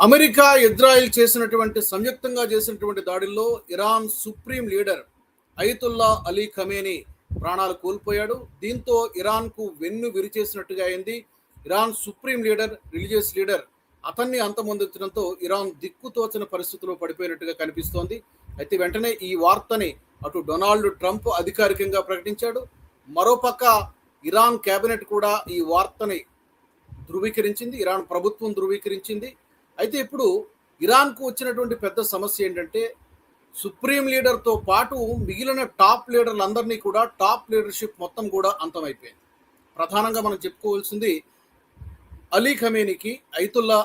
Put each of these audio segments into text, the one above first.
America, Israel సంయుక్తంగా చేసినటువంటి దాడుల్లో Iran supreme leader Ayatollah Ali Khamenei ప్రాణాలు కోల్పోయాడు. దీంతో ఇరాన్కు వెన్ను విరిచేసినట్టుగా అయింది. Iran supreme leader, religious leader అతన్ని అంతమొందించడంతో ఇరాన్ దిక్కుతోచని పరిస్థితిలో పడిపోయినట్టుగా కనిపిస్తోంది. అయితే వెంటనే ఈ వార్తని అటు డొనాల్డ్ ట్రంప్ అధికారికంగా ప్రకటించాడు. మరోపక్క ఇరాన్ కేబినెట్ కూడా ఈ వార్తని ధృవీకరించింది, ఇరాన్ ప్రభుత్వం ధృవీకరించింది. అయితే ఇప్పుడు ఇరాన్కు వచ్చినటువంటి పెద్ద సమస్య ఏంటంటే సుప్రీం లీడర్తో పాటు మిగిలిన టాప్ లీడర్లందరినీ కూడా, టాప్ లీడర్షిప్ మొత్తం కూడా అంతమైపోయింది. ప్రధానంగా మనం చెప్పుకోవాల్సింది అలీ ఖమేనీకి, అయతుల్లా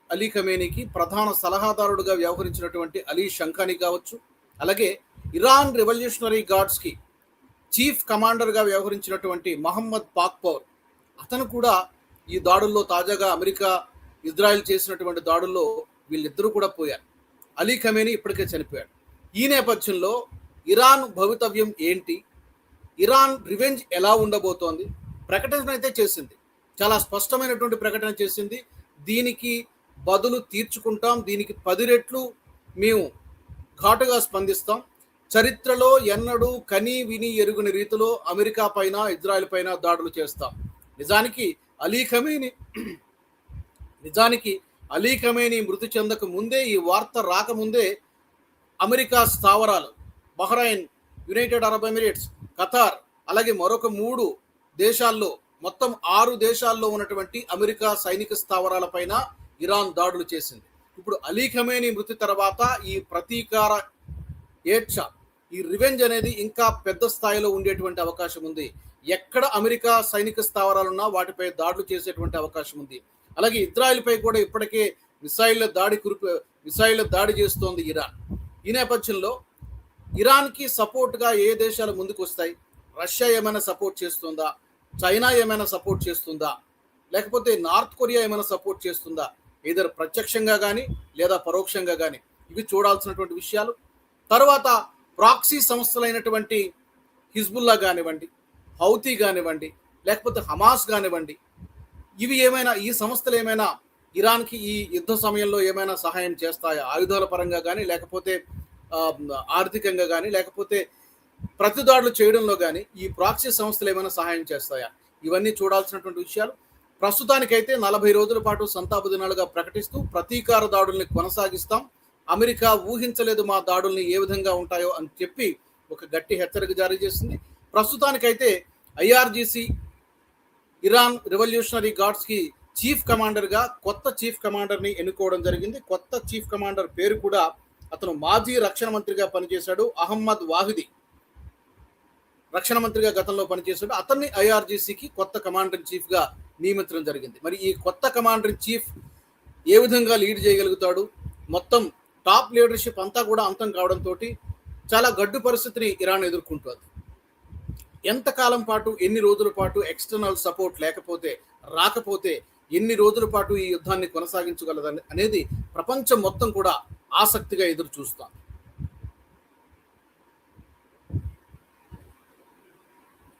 అలీ ఖమేనీకి ప్రధాన సలహాదారుడుగా వ్యవహరించినటువంటి అలీ షంఖానీ కావచ్చు, అలాగే ఇరాన్ రెవల్యూషనరీ గార్డ్స్కి చీఫ్ కమాండర్గా వ్యవహరించినటువంటి మహమ్మద్ పాక్పౌర్, అతను కూడా ఈ దాడుల్లో, తాజాగా అమెరికా ఇజ్రాయెల్ చేసినటువంటి దాడుల్లో వీళ్ళిద్దరూ కూడా పోయారు. అలీ ఖమేనీ ఇప్పటికే చనిపోయాడు. ఈ నేపథ్యంలో ఇరాన్ భవితవ్యం ఏంటి, ఇరాన్ రివెంజ్ ఎలా ఉండబోతోంది, ప్రకటన అయితే చేసింది, చాలా స్పష్టమైనటువంటి ప్రకటన చేసింది. దీనికి బదులు తీర్చుకుంటాం, దీనికి 10 రెట్లు మేము ఘాటుగా స్పందిస్తాం, చరిత్రలో ఎన్నడూ కని విని ఎరుగుని రీతిలో అమెరికా పైన, ఇజ్రాయెల్ పైన దాడులు చేస్తాం. నిజానికి అలీ ఖమేనీ మృతి చెందక ముందే, ఈ వార్త రాకముందే అమెరికా స్థావరాలు Bahrain, United Arab Emirates, Qatar, అలాగే మరొక 3 దేశాల్లో, మొత్తం 6 దేశాల్లో ఉన్నటువంటి అమెరికా సైనిక స్థావరాల పైన ఇరాన్ దాడులు చేసింది. ఇప్పుడు అలీ ఖమేనీ మృతి తర్వాత ఈ ప్రతీకార ఏడ్చ, ఈ రివెంజ్ అనేది ఇంకా పెద్ద స్థాయిలో ఉండేటువంటి అవకాశం ఉంది. ఎక్కడ అమెరికా సైనిక స్థావరాలున్నా వాటిపై దాడులు చేసేటువంటి అవకాశం ఉంది. అలాగే ఇజ్రాయెల్ పై కూడా ఇప్పటికే మిసైళ్ల దాడి చేస్తోంది ఇరాన్. ఈ నేపథ్యంలో ఇరాన్కి సపోర్ట్గా ఏ దేశాలు ముందుకు వస్తాయి? రష్యా ఏమైనా సపోర్ట్ చేస్తుందా? చైనా ఏమైనా సపోర్ట్ చేస్తుందా? లేకపోతే నార్త్ కొరియా ఏమైనా సపోర్ట్ చేస్తుందా? ఏదో ప్రత్యక్షంగా కానీ లేదా పరోక్షంగా కానీ, ఇవి చూడాల్సినటువంటి విషయాలు. తర్వాత ప్రాక్సీ సంస్థలైనటువంటి హిజ్బుల్లా కానివ్వండి, హౌతీ కానివ్వండి, లేకపోతే హమాస్ కానివ్వండి, ఇవి ఏమైనా, ఈ సంస్థలు ఏమైనా ఇరాన్కి ఈ యుద్ధ సమయంలో ఏమైనా సహాయం చేస్తాయా? ఆయుధాల పరంగా కానీ, లేకపోతే ఆర్థికంగా కానీ, లేకపోతే ప్రతిదాడులు చేయడంలో కానీ ఈ ప్రాక్సీ సంస్థలు ఏమైనా సహాయం చేస్తాయా? ఇవన్నీ చూడాల్సినటువంటి విషయాలు. ప్రస్తుతానికైతే 40 రోజుల పాటు సంతాప దినాలుగా ప్రకటిస్తూ ప్రతీకార దాడుల్ని కొనసాగిస్తాం, అమెరికా ఊహించలేదు మా దాడుల్ని ఏ విధంగా ఉంటాయో అని చెప్పి ఒక గట్టి హెచ్చరిక జారీ చేసింది. ప్రస్తుతానికైతే ఐఆర్జీసీ ఇరాన్ రెవల్యూషనరీ గార్డ్స్కి చీఫ్ కమాండర్గా కొత్త చీఫ్ కమాండర్ని ఎన్నుకోవడం జరిగింది. కొత్త చీఫ్ కమాండర్ పేరు కూడా, అతను మాజీ రక్షణ మంత్రిగా పనిచేశాడు, అహ్మద్ వాహిదీ రక్షణ మంత్రిగా గతంలో పనిచేశాడు. అతన్ని ఐఆర్జీసీకి కొత్త కమాండర్ ఇన్ చీఫ్గా నియమించడం జరిగింది. మరి ఈ కొత్త కమాండర్ ఇన్ చీఫ్ ఏ విధంగా లీడ్ చేయగలుగుతాడు? మొత్తం టాప్ లీడర్షిప్ అంతా కూడా అంతం కావడంతో చాలా గడ్డు పరిస్థితిని ఇరాన్ ఎదుర్కొంటుంది. ఎంతకాలం పాటు, ఎన్ని రోజుల పాటు ఎక్స్టర్నల్ సపోర్ట్ రాకపోతే ఎన్ని రోజుల పాటు ఈ యుద్ధాన్ని కొనసాగించగలదని అనేది ప్రపంచం మొత్తం కూడా ఆసక్తిగా ఎదురు చూస్తాం.